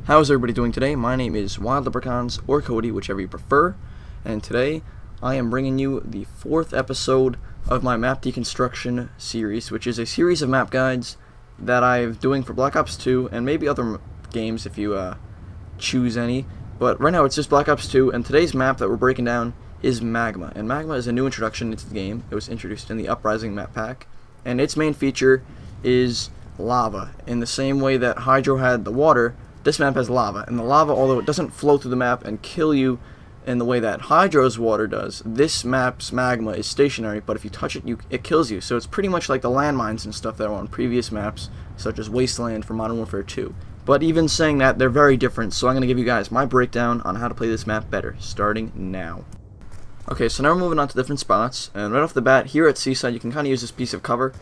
How's everybody doing today? My name is Wild Leprechauns, or Cody, whichever you prefer, and today I am bringing you the 4th episode of my map deconstruction series, which is a series of map guides that I'm doing for Black Ops 2 and maybe other games if you choose any. But right now it's just Black Ops 2, and today's map that we're breaking down is Magma. And Magma is a new introduction into the game. It was introduced in the Uprising map pack, and its main feature is lava. In the same way that Hydro had the water, this map has lava, and the lava, although it doesn't flow through the map and kill you in the way that Hydro's water does, this map's magma is stationary, but if you touch it, it kills you. So it's pretty much like the landmines and stuff that were on previous maps, such as Wasteland for Modern Warfare 2. But even saying that, they're very different, so I'm going to give you guys my breakdown on how to play this map better, starting now. Okay, so now we're moving on to different spots, and right off the bat, here at Seaside, you can kind of use this piece of cover,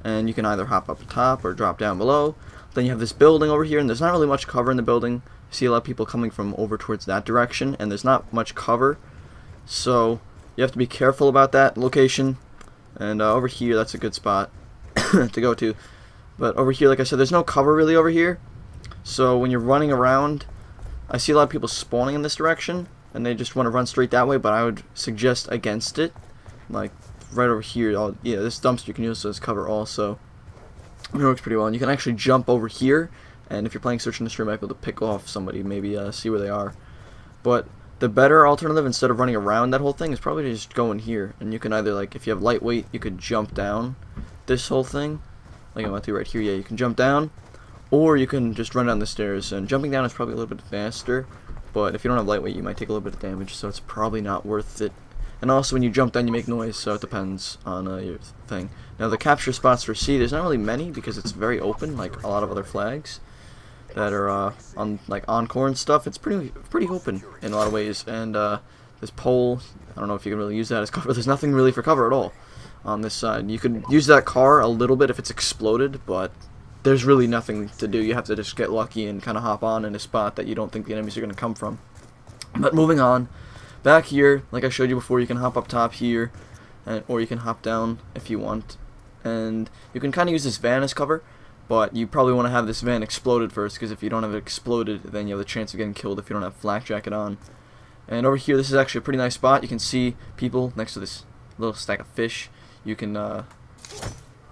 and you can either hop up top or drop down below. Then you have this building over here, and there's not really much cover in the building. You see a lot of people coming from over towards that direction, and there's not much cover, so you have to be careful about that location. And over here, that's a good spot to go to. But over here, like I said, there's no cover really over here, so when you're running around, I see a lot of people spawning in this direction, and they just want to run straight that way, but I would suggest against it. Like, right over here, yeah, this dumpster you can use as cover also. It works pretty well, and you can actually jump over here, and if you're playing Search and Destroy, you might be able to pick off somebody, maybe see where they are. But the better alternative, instead of running around that whole thing, is probably to just go in here, and you can either, like, if you have lightweight, you could jump down this whole thing, like I'm about to right here. Yeah, you can jump down, or you can just run down the stairs, and jumping down is probably a little bit faster, but if you don't have lightweight, you might take a little bit of damage, so it's probably not worth it. And also, when you jump down, you make noise, so it depends on your thing. Now, the capture spots for C, there's not really many because it's very open, like a lot of other flags that are on like Encore and stuff. It's pretty open in a lot of ways. And this pole, I don't know if you can really use that as cover. There's nothing really for cover at all on this side. You could use that car a little bit if it's exploded, but there's really nothing to do. You have to just get lucky and kind of hop on in a spot that you don't think the enemies are going to come from. But moving on. Back here, like I showed you before, you can hop up top here, or you can hop down if you want. And you can kind of use this van as cover, but you probably want to have this van exploded first, because if you don't have it exploded, then you have the chance of getting killed if you don't have flak jacket on. And over here, this is actually a pretty nice spot. You can see people next to this little stack of fish. You can, look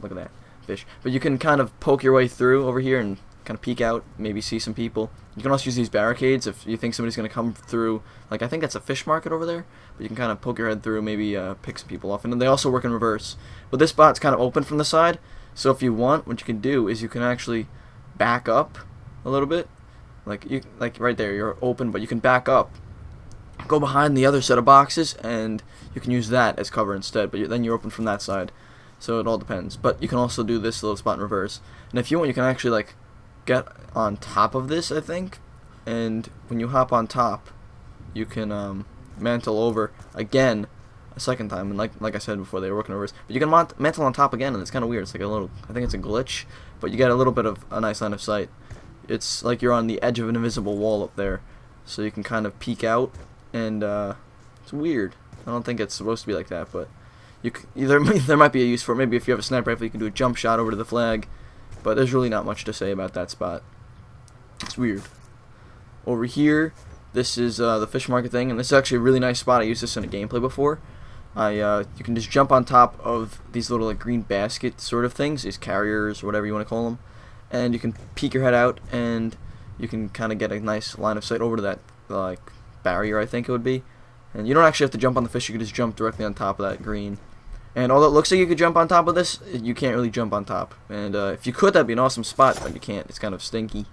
at that, fish. But you can kind of poke your way through over here and kind of peek out, maybe see some people. You can also use these barricades if you think somebody's going to come through. Like, I think that's a fish market over there, but you can kind of poke your head through, maybe pick some people off. And then they also work in reverse. But this spot's kind of open from the side, so if you want, what you can do is you can actually back up a little bit. Like right there, you're open, but you can back up, go behind the other set of boxes, and you can use that as cover instead. But then you're open from that side, so it all depends. But you can also do this little spot in reverse. And if you want, you can actually like get on top of this, I think, and when you hop on top, you can mantle over again a second time, and like I said before, they were working reverse, but you can mantle on top again, and it's kind of weird. It's like a little, I think it's a glitch, but you get a little bit of a nice line of sight. It's like you're on the edge of an invisible wall up there, so you can kind of peek out, and it's weird. I don't think it's supposed to be like that, but there might be a use for it. Maybe if you have a sniper rifle, you can do a jump shot over to the flag. But there's really not much to say about that spot. It's weird. Over here, this is the fish market thing, and this is actually a really nice spot. I used this in a gameplay before. You can just jump on top of these little like green basket sort of things, these carriers or whatever you want to call them, and you can peek your head out, and you can kind of get a nice line of sight over to that like barrier, I think it would be. And you don't actually have to jump on the fish. You can just jump directly on top of that green. And although it looks like you could jump on top of this, you can't really jump on top. And if you could, that'd be an awesome spot, but you can't. It's kind of stinky.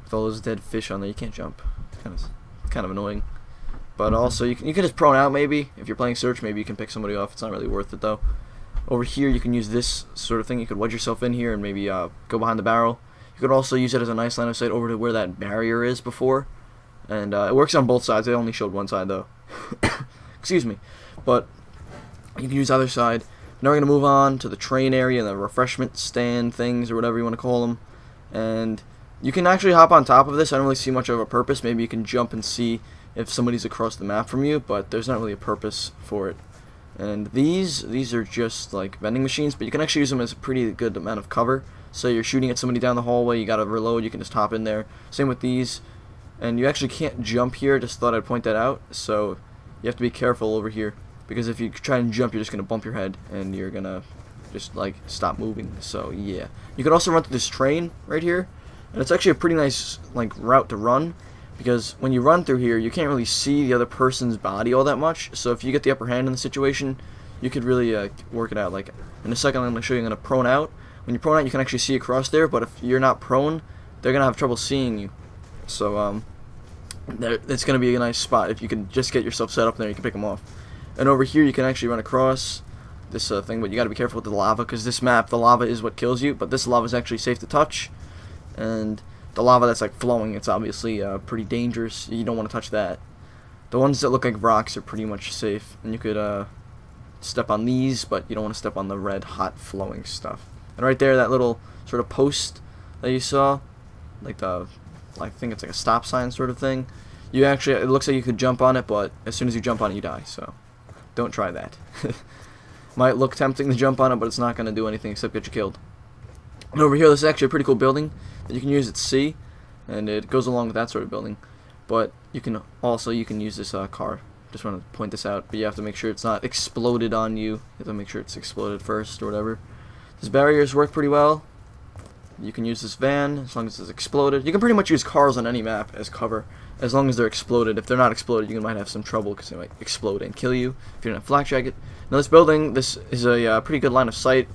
With all those dead fish on there, you can't jump. It's kind of annoying. But also, you can just prone out maybe. If you're playing Search, maybe you can pick somebody off. It's not really worth it, though. Over here, you can use this sort of thing. You could wedge yourself in here and maybe go behind the barrel. You could also use it as a nice line of sight over to where that barrier is before. And it works on both sides. They only showed one side, though. Excuse me. But you can use either side. Now we're going to move on to the train area, the refreshment stand things, or whatever you want to call them. And you can actually hop on top of this. I don't really see much of a purpose. Maybe you can jump and see if somebody's across the map from you, but there's not really a purpose for it. And these are just like vending machines, but you can actually use them as a pretty good amount of cover. So you're shooting at somebody down the hallway, you gotta reload, you can just hop in there. Same with these. And you actually can't jump here, just thought I'd point that out. So you have to be careful over here, because if you try and jump, you're just gonna bump your head and you're gonna just like stop moving. So yeah, you can also run through this train right here, and it's actually a pretty nice like route to run, because when you run through here, you can't really see the other person's body all that much. So if you get the upper hand in the situation, you could really work it out. Like in a second, I'm going to show you. I'm going to prone out. When you prone out, you can actually see across there, but if you're not prone, they're going to have trouble seeing you. So it's going to be a nice spot. If you can just get yourself set up there, you can pick them off. And over here, you can actually run across this thing, but you got to be careful with the lava, because this map, the lava is what kills you, but this lava is actually safe to touch. And the lava that's like flowing, it's obviously pretty dangerous. You don't want to touch that. The ones that look like rocks are pretty much safe, and you could step on these, but you don't want to step on the red hot flowing stuff. And right there, that little sort of post that you saw, like I think it's like a stop sign sort of thing. You actually, it looks like you could jump on it, but as soon as you jump on it, you die. So don't try that. Might look tempting to jump on it, but it's not going to do anything except get you killed. And over here, this is actually a pretty cool building that you can use at sea, and it goes along with that sort of building. But you can use this car. Just want to point this out, but you have to make sure it's not exploded on you. You have to make sure it's exploded first or whatever. These barriers work pretty well. You can use this van as long as it's exploded. You can pretty much use cars on any map as cover, as long as they're exploded. If they're not exploded, you might have some trouble, because they might explode and kill you if you don't have flak jacket. Now this building, this is a pretty good line of sight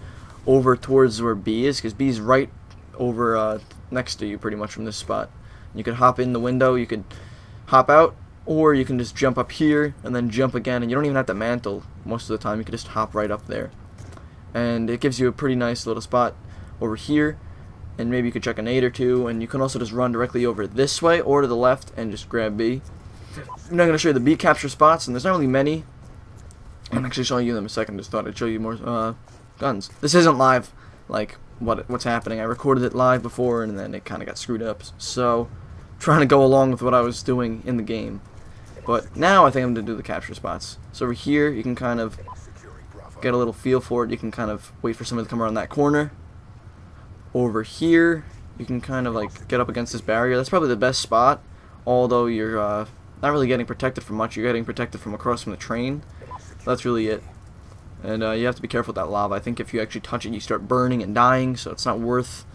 over towards where B is, because B is right over next to you pretty much from this spot. You could hop in the window, you could hop out, or you can just jump up here and then jump again, and you don't even have to mantle most of the time. You can just hop right up there, and it gives you a pretty nice little spot over here. And maybe you could check a nade or two, and you can also just run directly over this way or to the left and just grab B. I'm not going to show you the B capture spots, and there's not really many. I'm actually showing you them in a second. Just thought I'd show you more guns. This isn't live, like what's happening. I recorded it live before, and then it kind of got screwed up. So, trying to go along with what I was doing in the game. But now I think I'm going to do the capture spots. So over here, you can kind of get a little feel for it. You can kind of wait for somebody to come around that corner. Over here, you can kind of like get up against this barrier. That's probably the best spot, although you're not really getting protected from much. You're getting protected from across from the train. That's really it. And you have to be careful with that lava. I think if you actually touch it, you start burning and dying, so it's not worth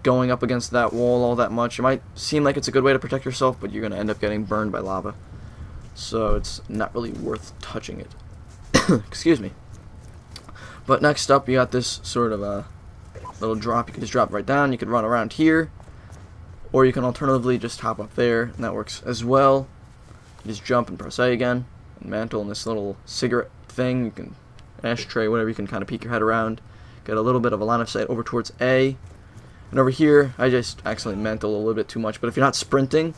going up against that wall all that much. It might seem like it's a good way to protect yourself, but you're going to end up getting burned by lava. So it's not really worth touching it. Excuse me. But next up, you got this sort of little drop. You can just drop right down. You can run around here, or you can alternatively just hop up there, and that works as well. You just jump and press A again, and mantle in this little cigarette thing. You can ashtray, whatever. You can kind of peek your head around, get a little bit of a line of sight over towards A. And over here, I just accidentally mantle a little bit too much, but if you're not sprinting,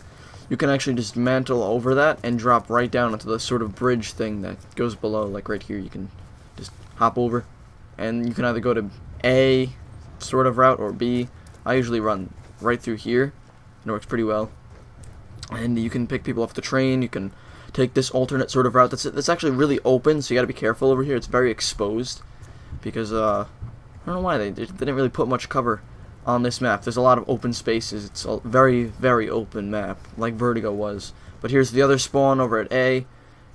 you can actually just mantle over that and drop right down into the sort of bridge thing that goes below. Like right here, you can just hop over, and you can either go to A sort of route or B. I usually run right through here, and it works pretty well. And you can pick people off the train. You can take this alternate sort of route that's actually really open, so you got to be careful over here. It's very exposed, because I don't know why they didn't really put much cover on this map. There's a lot of open spaces. It's a very, very open map, like Vertigo was. But here's the other spawn over at A,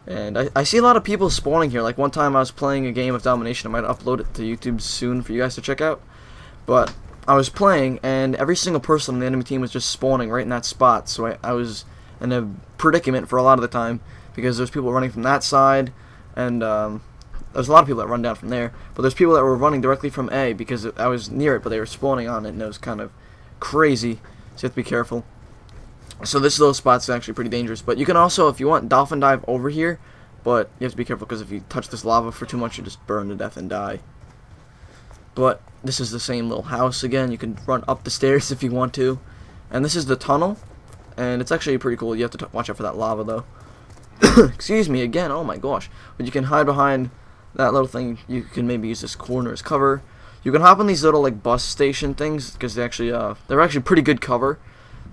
and I see a lot of people spawning here. Like one time I was playing a game of Domination. I might upload it to YouTube soon for you guys to check out. But I was playing, and every single person on the enemy team was just spawning right in that spot. So I was in a predicament for a lot of the time, because there's people running from that side, and there's a lot of people that run down from there, but there's people that were running directly from A, because I was near it, but they were spawning on it, and it was kind of crazy, so you have to be careful. So this little spot's actually pretty dangerous, but you can also, if you want, dolphin dive over here, but you have to be careful, because if you touch this lava for too much, you just burn to death and die. But this is the same little house again. You can run up the stairs if you want to, and this is the tunnel, and it's actually pretty cool. You have to watch out for that lava, though. Excuse me again, oh my gosh. But you can hide behind that little thing. You can maybe use this corner as cover. You can hop on these little like bus station things, because they're actually pretty good cover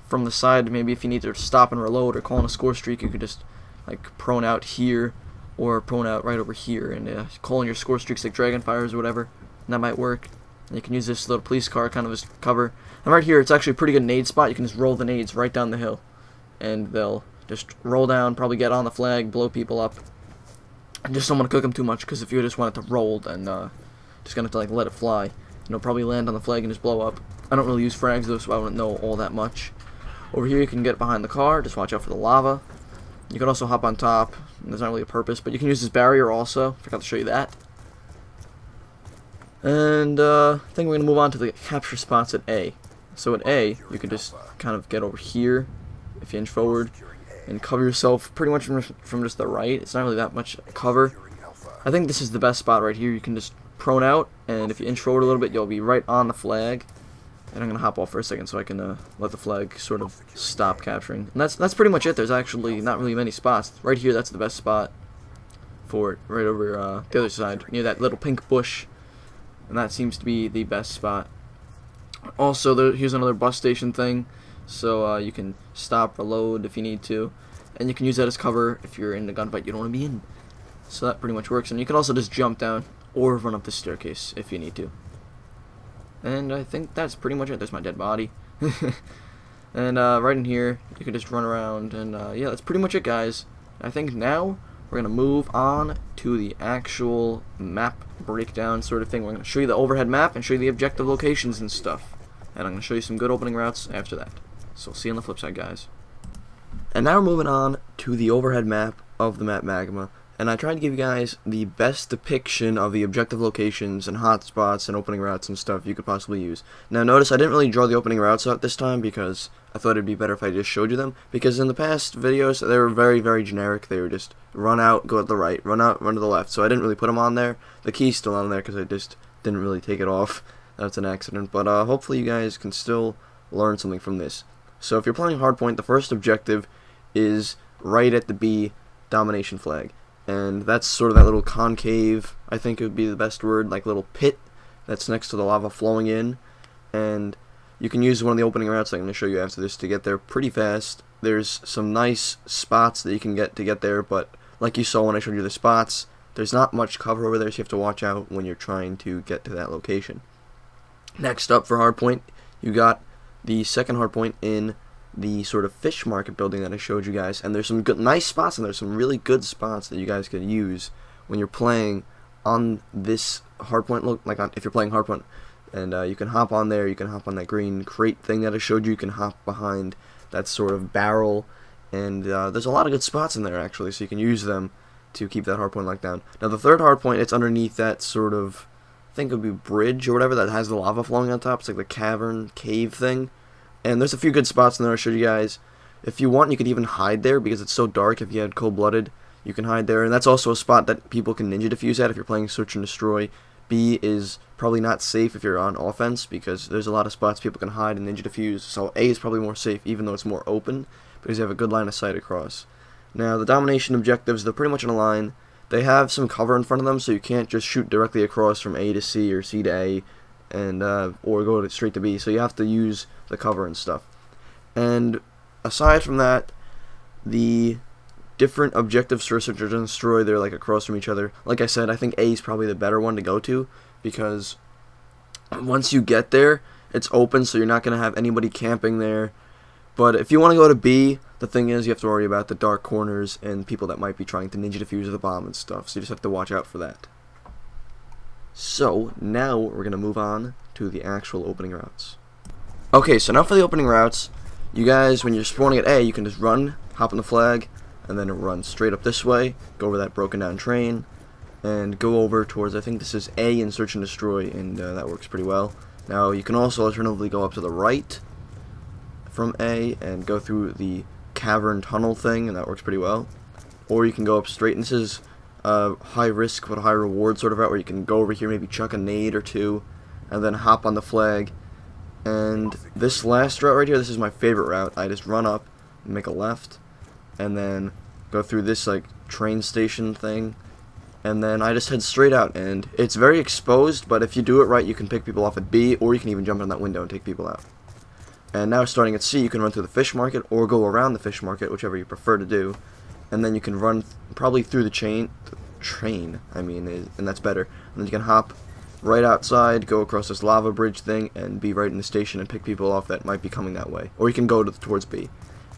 from the side. Maybe if you need to stop and reload or call in a score streak, you could just like prone out here, or prone out right over here, and calling your score streaks like dragon fires or whatever, and that might work. And you can use this little police car kind of as cover. And right here, it's actually a pretty good nade spot. You can just roll the nades right down the hill, and they'll just roll down, probably get on the flag, blow people up. And just don't want to cook them too much, because if you just want it to roll, then just gonna have to like let it fly. It'll probably land on the flag and just blow up. I don't really use frags though, so I wouldn't know all that much. Over here, you can get behind the car. Just watch out for the lava. You can also hop on top. There's not really a purpose, but you can use this barrier also. Forgot to show you that. And I think we're gonna move on to the capture spots at A. So at A, you can just kind of get over here if you inch forward and cover yourself pretty much from just the right. It's not really that much cover. I think this is the best spot right here. You can just prone out, and if you inch forward a little bit, you'll be right on the flag. And I'm gonna hop off for a second so I can let the flag sort of stop capturing. And that's pretty much it. There's actually not really many spots. Right here, that's the best spot for it. Right over the other side, near that little pink bush. And that seems to be the best spot. Also, here's another bus station thing, so you can stop, reload if you need to, and you can use that as cover if you're in the gunfight you don't want to be in. So that pretty much works, and you can also just jump down or run up the staircase if you need to. And I think that's pretty much it. There's my dead body. And right in here, you can just run around, and yeah, that's pretty much it, guys. I think now we're going to move on to the actual map breakdown sort of thing. We're going to show you the overhead map and show you the objective locations and stuff. And I'm going to show you some good opening routes after that. So see you on the flip side, guys. And now we're moving on to the overhead map of the map Magma. And I tried to give you guys the best depiction of the objective locations and hotspots and opening routes and stuff you could possibly use. Now notice I didn't really draw the opening routes out this time because I thought it'd be better if I just showed you them. Because in the past videos, they were very, very generic. They were just run out, go to the right, run out, run to the left. So I didn't really put them on there. The key's still on there because I just didn't really take it off. That's an accident. But hopefully you guys can still learn something from this. So if you're playing Hardpoint, the first objective is right at the B domination flag. And that's sort of that little concave, I think it would be the best word, like little pit that's next to the lava flowing in. And you can use one of the opening routes I'm going to show you after this to get there pretty fast. There's some nice spots that you can get to get there, but like you saw when I showed you the spots, there's not much cover over there, so you have to watch out when you're trying to get to that location. Next up for Hardpoint, you got the second Hardpoint in the sort of fish market building that I showed you guys, and there's some good, nice spots, and there's some really good spots that you guys can use when you're playing on this Hardpoint. Look, like if you're playing Hardpoint, and you can hop on there, you can hop on that green crate thing that I showed you, you can hop behind that sort of barrel, and there's a lot of good spots in there actually, so you can use them to keep that Hardpoint locked down. Now the third Hardpoint, it's underneath that sort of, I think it would be bridge or whatever that has the lava flowing on top. It's like the cavern cave thing. And there's a few good spots in there I'll show you guys. If you want, you could even hide there because it's so dark. If you had cold-blooded, you can hide there. And that's also a spot that people can ninja defuse at if you're playing search and destroy. B is probably not safe if you're on offense because there's a lot of spots people can hide and ninja defuse. So A is probably more safe even though it's more open because you have a good line of sight across. Now the domination objectives, they're pretty much in a line. They have some cover in front of them, so you can't just shoot directly across from A to C or C to A, and or go straight to B. So you have to use the cover and stuff. And aside from that, the different objectives for search and destroy, they're like across from each other. Like I said, I think A is probably the better one to go to because once you get there, it's open, so you're not going to have anybody camping there. But if you want to go to B, the thing is you have to worry about the dark corners and people that might be trying to ninja defuse the bomb and stuff, so you just have to watch out for that. So now we're going to move on to the actual opening routes. Okay, so now for the opening routes, you guys, when you're spawning at A, you can just run, hop on the flag, and then run straight up this way, go over that broken down train, and go over towards, I think this is A in search and destroy, and that works pretty well. Now you can also alternatively go up to the right from A and go through the cavern tunnel thing, and that works pretty well. Or you can go up straight, and this is high risk but high reward sort of route where you can go over here, maybe chuck a nade or two, and then hop on the flag. And this last route right here, this is my favorite route. I just run up, make a left, and then go through this like train station thing, and then I just head straight out. And it's very exposed, but if you do it right, you can pick people off at B, or you can even jump on that window and take people out. And now starting at C, you can run through the fish market or go around the fish market, whichever you prefer to do. and then you can run probably through the train, and that's better. And then you can hop right outside, go across this lava bridge thing, and be right in the station and pick people off that might be coming that way. Or you can go towards B.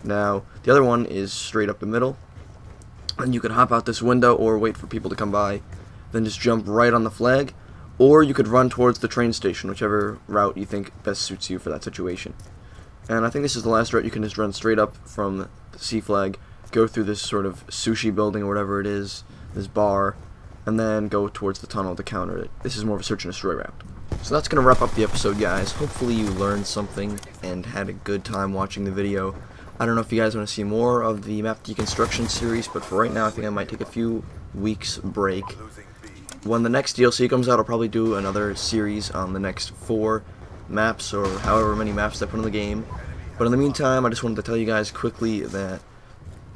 Now, the other one is straight up the middle, and you can hop out this window or wait for people to come by, then just jump right on the flag, or you could run towards the train station, whichever route you think best suits you for that situation. And I think this is the last route. You can just run straight up from the C flag, go through this sort of sushi building or whatever it is, this bar, and then go towards the tunnel to counter it. This is more of a search and destroy route. So that's going to wrap up the episode, guys. Hopefully you learned something and had a good time watching the video. I don't know if you guys want to see more of the map deconstruction series, but for right now I think I might take a few weeks break. When the next DLC comes out, I'll probably do another series on the next 4 maps, or however many maps I put in the game. But in the meantime, I just wanted to tell you guys quickly that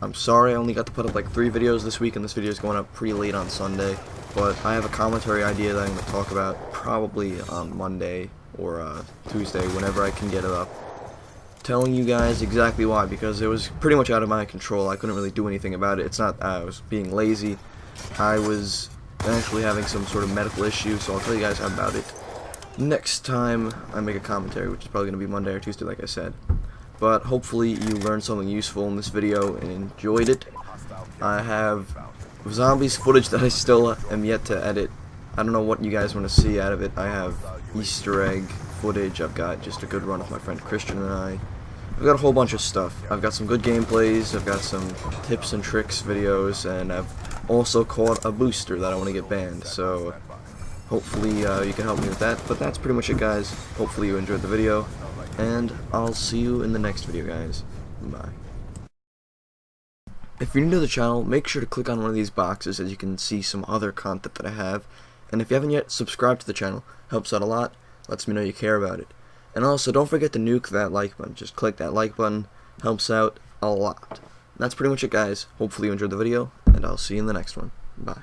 I'm sorry I only got to put up like 3 videos this week, and this video is going up pretty late on Sunday. But I have a commentary idea that I'm going to talk about probably on Monday or Tuesday, whenever I can get it up. Telling you guys exactly why, because it was pretty much out of my control. I couldn't really do anything about it. It's not I was being lazy. I was actually having some sort of medical issue, so I'll tell you guys about it next time I make a commentary, which is probably going to be Monday or Tuesday, like I said. But hopefully you learned something useful in this video and enjoyed it. I have zombies footage that I still am yet to edit. I don't know what you guys want to see out of it. I have Easter egg footage. I've got just a good run with my friend Christian and I've got a whole bunch of stuff. I've got some good gameplays, I've got some tips and tricks videos, and I've also caught a booster that I want to get banned, so hopefully you can help me with that. But that's pretty much it, guys. Hopefully you enjoyed the video, and I'll see you in the next video, guys. Bye. If you're new to the channel, make sure to click on one of these boxes as you can see some other content that I have. And if you haven't yet subscribed to the channel, helps out a lot, lets me know you care about it. And also, don't forget to nuke that like button. Just click that like button, helps out a lot. And that's pretty much it, guys. Hopefully you enjoyed the video, and I'll see you in the next one. Bye.